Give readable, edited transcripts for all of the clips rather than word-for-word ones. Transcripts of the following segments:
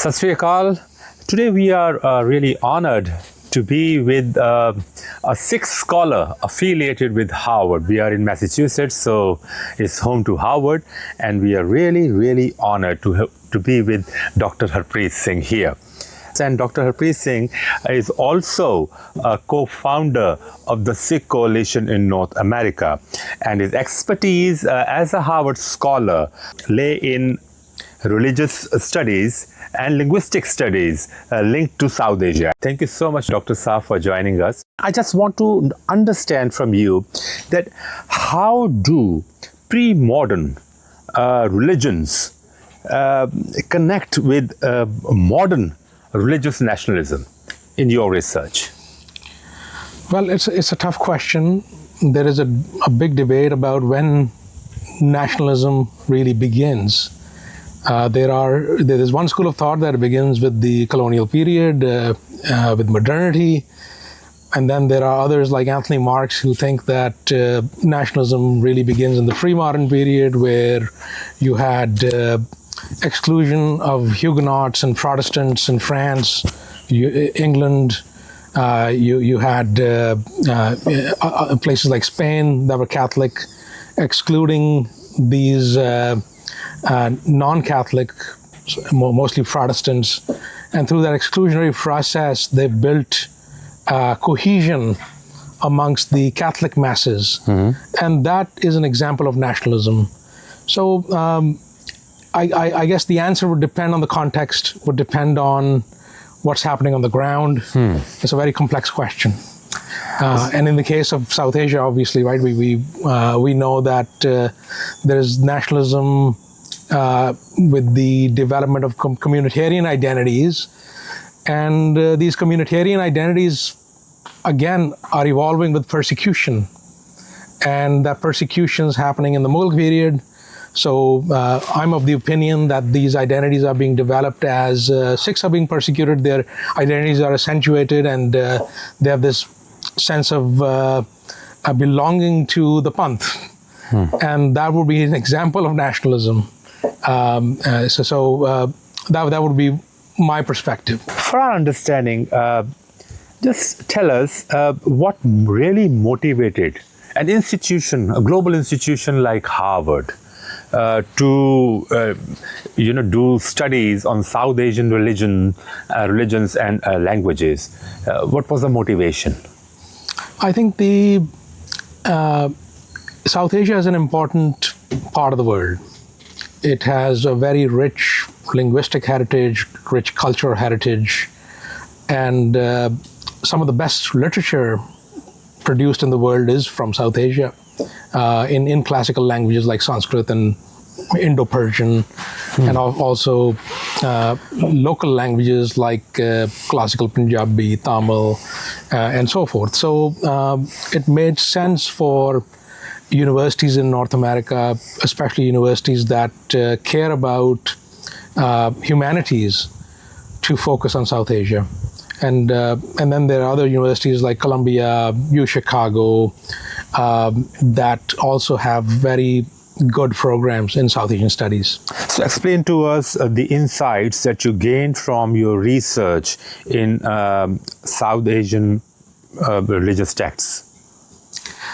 Sat Sri Akal. Today we are really honored to be with a Sikh scholar affiliated with Harvard. We are in Massachusetts, so it's home to Harvard, and we are really honored to be with Dr. Harpreet Singh here. And Dr. Harpreet Singh is also a co-founder of the Sikh Coalition in North America, and his expertise as a Harvard scholar lay in religious studies and linguistic studies linked to South Asia. Thank you so much, Dr. Sa, for joining us. I just want to understand from you that how do pre-modern religions connect with modern religious nationalism in your research? Well, it's a tough question. There is a big debate about when nationalism really begins. There is one school of thought that begins with the colonial period, with modernity, and then there are others like Anthony Marx who think that nationalism really begins in the pre-modern period, where you had exclusion of Huguenots and Protestants in France, England. You had places like Spain that were Catholic, excluding these non-Catholic, mostly Protestants, and through that exclusionary process, they built cohesion amongst the Catholic masses, and that is an example of nationalism. So I guess the answer would depend on the context, would depend on what's happening on the ground. It's a very complex question. And in the case of South Asia, obviously, right, we know that there is nationalism with the development of communitarian identities, and these communitarian identities, again, are evolving with persecution, and that persecution is happening in the Mughal period. So I'm of the opinion that these identities are being developed as Sikhs are being persecuted, their identities are accentuated, and they have this sense of belonging to the Panth. And that would be an example of nationalism. That would be my perspective. For our understanding, just tell us what really motivated an institution, a global institution like Harvard, to do studies on South Asian religions and languages. What was the motivation? I think the South Asia is an important part of the world. It has a very rich linguistic heritage, rich cultural heritage, and some of the best literature produced in the world is from South Asia, in classical languages like Sanskrit and Indo-Persian, and also local languages like classical Punjabi, Tamil, and so forth. So it made sense for universities in North America, especially universities that care about humanities, to focus on South Asia. And then there are other universities like Columbia, Chicago, that also have very good programs in South Asian studies. So explain to us the insights that you gained from your research in South Asian religious texts.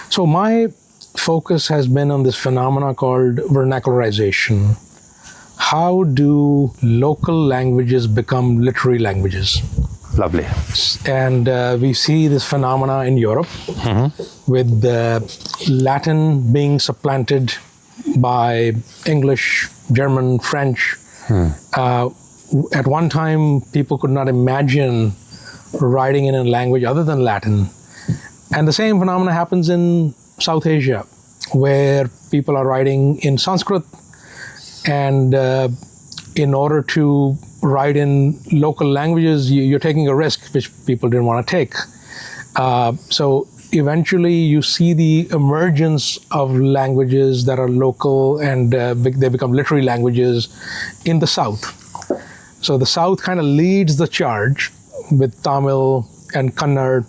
So my focus has been on this phenomena called vernacularization. How do local languages become literary languages? Lovely. And we see this phenomena in Europe, with Latin being supplanted by English, German, French. At one time, people could not imagine writing in a language other than Latin. And the same phenomena happens in South Asia, where people are writing in Sanskrit, and in order to write in local languages, you're taking a risk which people didn't want to take. So eventually you see the emergence of languages that are local, and they become literary languages in the South. So the South kind of leads the charge, with Tamil and Kannada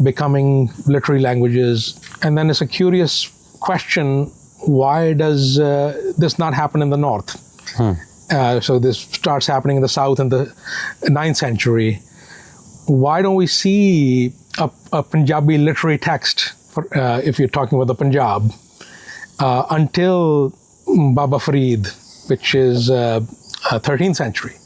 becoming literary languages. And then it's a curious question, why does this not happen in the North? So this starts happening in the south in the 9th century. Why don't we see a Punjabi literary text, if you're talking about the Punjab, until Baba Farid, which is 13th century?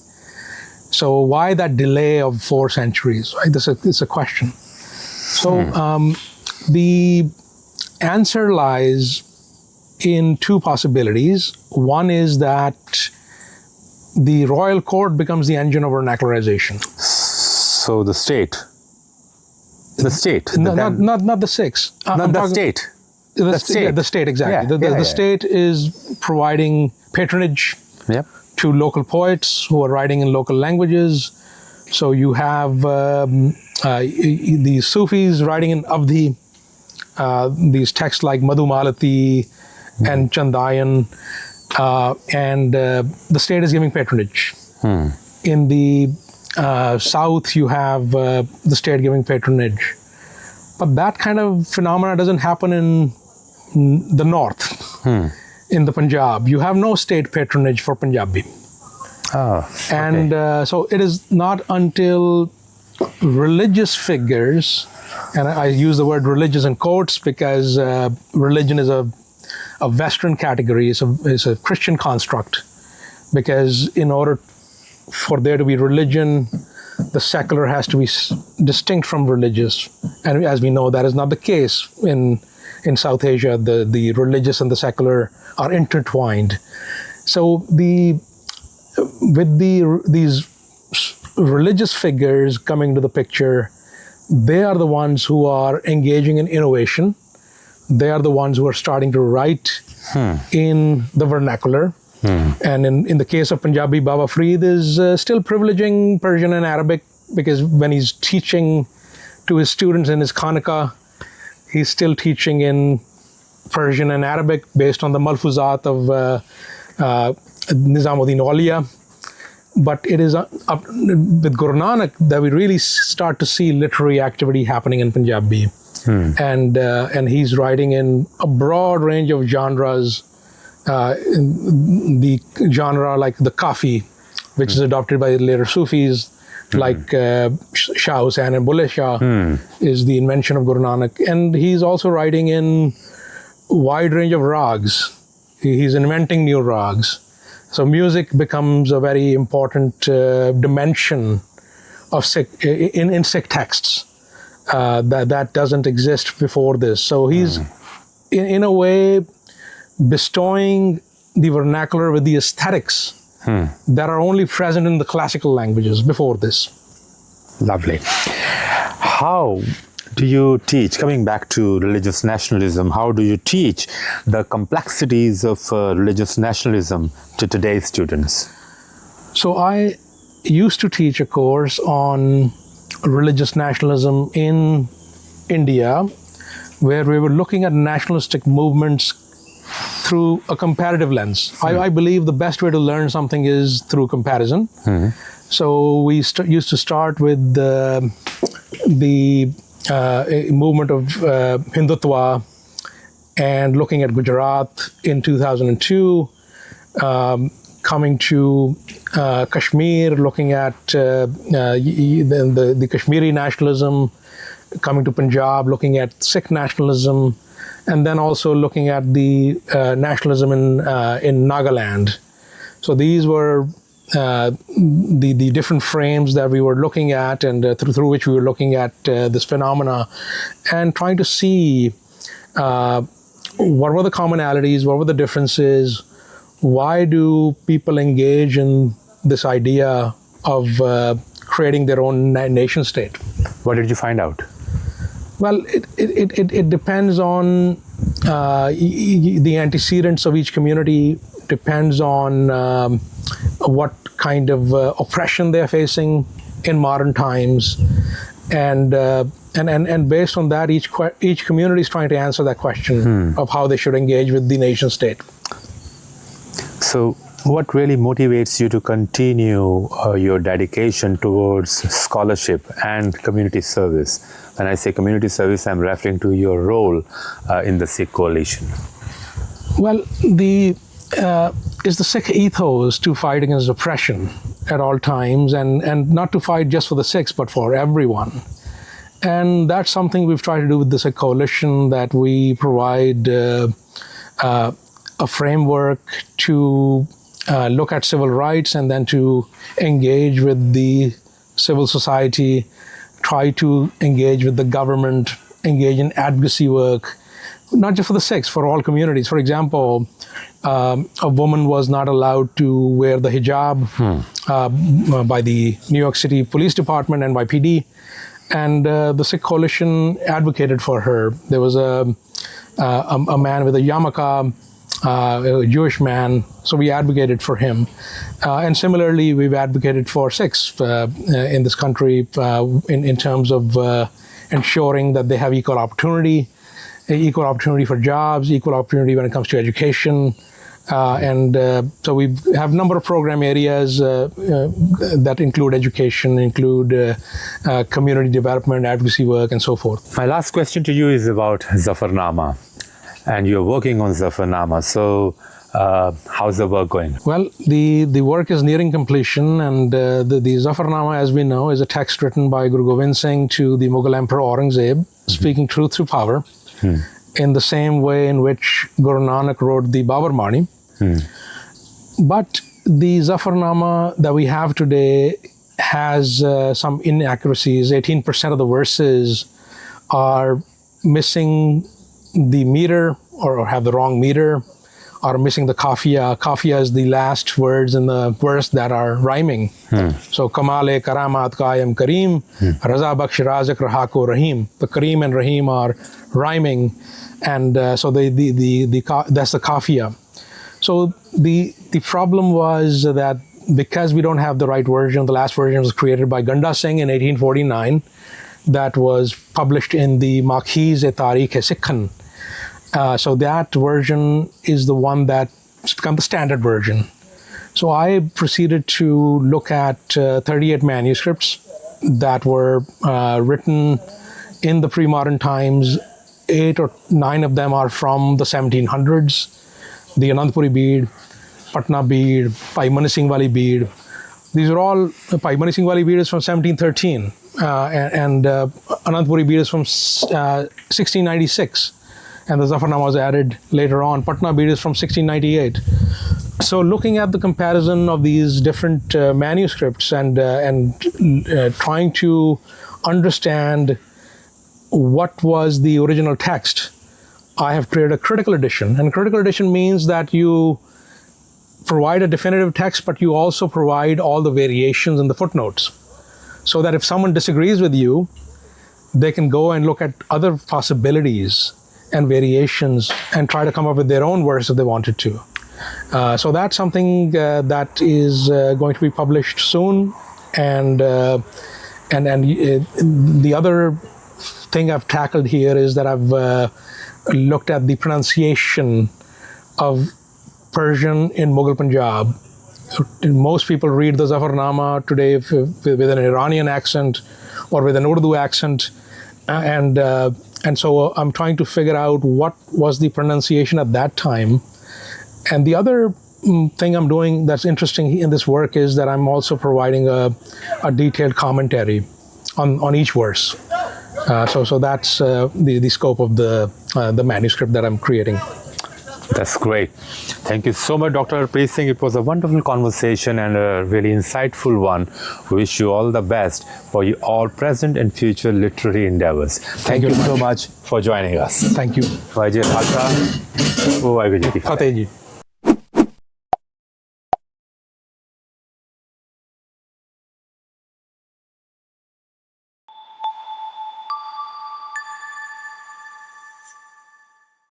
So why that delay of 4 centuries? Right? This is a question. So the answer lies in 2 possibilities. One is that the royal court becomes the engine of vernacularization. So the state. The state. No, not the Sikhs. Not the state. The state. Yeah, the state, exactly. Yeah, the state is providing patronage to local poets who are writing in local languages. So you have the Sufis writing in Avdi, these texts like Madhumalati and Chandayan, and the state is giving patronage. In the south, you have the state giving patronage. But that kind of phenomena doesn't happen in the north. In the Punjab, you have no state patronage for Punjabi. And so it is not until religious figures, and I use the word religious in quotes because religion is a Western category, it's a Christian construct, because in order for there to be religion, the secular has to be distinct from religious. And as we know, that is not the case in South Asia. The religious and the secular are intertwined. So with these religious figures coming to the picture, they are the ones who are engaging in innovation. They are the ones who are starting to write in the vernacular. And in the case of Punjabi, Baba Farid is still privileging Persian and Arabic, because when he's teaching to his students in his Khanaka, he's still teaching in Persian and Arabic based on the Malfuzat of Nizamuddin Auliya. But it is with Guru Nanak that we really start to see literary activity happening in Punjabi. And he's writing in a broad range of genres. In the genre like the Kafi, which is adopted by later Sufis, like Shah Hussain and Bulleh Shah, is the invention of Guru Nanak. And he's also writing in a wide range of rags. He's inventing new rags. So music becomes a very important dimension of Sikh, in Sikh texts that doesn't exist before this. So he's, in a way, bestowing the vernacular with the aesthetics that are only present in the classical languages before this. Lovely. How do you teach, coming back to religious nationalism, how do you teach the complexities of religious nationalism to today's students? So I used to teach a course on religious nationalism in India, where we were looking at nationalistic movements through a comparative lens. I believe the best way to learn something is through comparison. So we used to start with the movement of Hindutva, and looking at Gujarat in 2002, coming to Kashmir, looking at the Kashmiri nationalism, coming to Punjab, looking at Sikh nationalism, and then also looking at the nationalism in Nagaland. So these were the different frames that we were looking at, and through which we were looking at this phenomena, and trying to see what were the commonalities, what were the differences, why do people engage in this idea of creating their own nation state. What did you find out? Well, it depends on the antecedents of each community, depends on what kind of oppression they're facing in modern times, and based on that, each community is trying to answer that question of how they should engage with the nation state. So what really motivates you to continue your dedication towards scholarship and community service? When I say community service, I'm referring to your role in the Sikh coalition. Well, is the Sikh ethos to fight against oppression at all times, and not to fight just for the Sikhs, but for everyone. And that's something we've tried to do with the Sikh Coalition, that we provide a framework to look at civil rights and then to engage with the civil society, try to engage with the government, engage in advocacy work, not just for the Sikhs, for all communities. For example, a woman was not allowed to wear the hijab by the New York City Police Department, NYPD, and the Sikh Coalition advocated for her. There was a man with a yarmulke, a Jewish man, so we advocated for him. And similarly, we've advocated for Sikhs in this country in terms of ensuring that they have equal opportunity for jobs, equal opportunity when it comes to education. So we have a number of program areas that include education, include community development, advocacy work, and so forth. My last question to you is about Zafarnama, and you're working on Zafarnama. So how's the work going? Well, the work is nearing completion, and the Zafarnama, as we know, is a text written by Guru Gobind Singh to the Mughal Emperor Aurangzeb, speaking truth through power, in the same way in which Guru Nanak wrote the Babarmani. But the Zafarnama that we have today has some inaccuracies. 18% of the verses are missing the meter, or have the wrong meter, are missing the kafiya. Kafiya is the last words in the verse that are rhyming. So Kamale Karamat Kayam Kareem, Raza Baksh Razak Rahako Rahim. The Kareem and Rahim are rhyming, and so that's the kafiya. So the problem was that because we don't have the right version, the last version was created by Ganda Singh in 1849, that was published in the Marquise-e-Tarikh-e-Sikhan. So that version is the one that's become the standard version. So I proceeded to look at 38 manuscripts that were written in the pre-modern times. 8 or 9 of them are from the 1700s. The Anandpuri bead, Patna bead, Bhai Mani Singh Wali bead. These are all, Bhai Mani Singh Wali bead is from 1713, and Anandpuri bead is from 1696. And the Zafarnama was added later on. Patna bead is from 1698. So looking at the comparison of these different manuscripts and trying to understand what was the original text, I have created a critical edition. And critical edition means that you provide a definitive text, but you also provide all the variations in the footnotes, so that if someone disagrees with you, they can go and look at other possibilities and variations and try to come up with their own verse if they wanted to. So that's something that is going to be published soon. And the other thing I've tackled here is that I've looked at the pronunciation of Persian in Mughal Punjab. Most people read the Zafarnama today with an Iranian accent or with an Urdu accent, and so I'm trying to figure out what was the pronunciation at that time. And the other thing I'm doing that's interesting in this work is that I'm also providing a detailed commentary on each verse. So that's the scope of the manuscript that I'm creating. That's great. Thank you so much, Dr. Harpreet Singh. It was a wonderful conversation and a really insightful one. We wish you all the best for your all present and future literary endeavors. Thank you so much for joining us. Thank you. Fateh ji.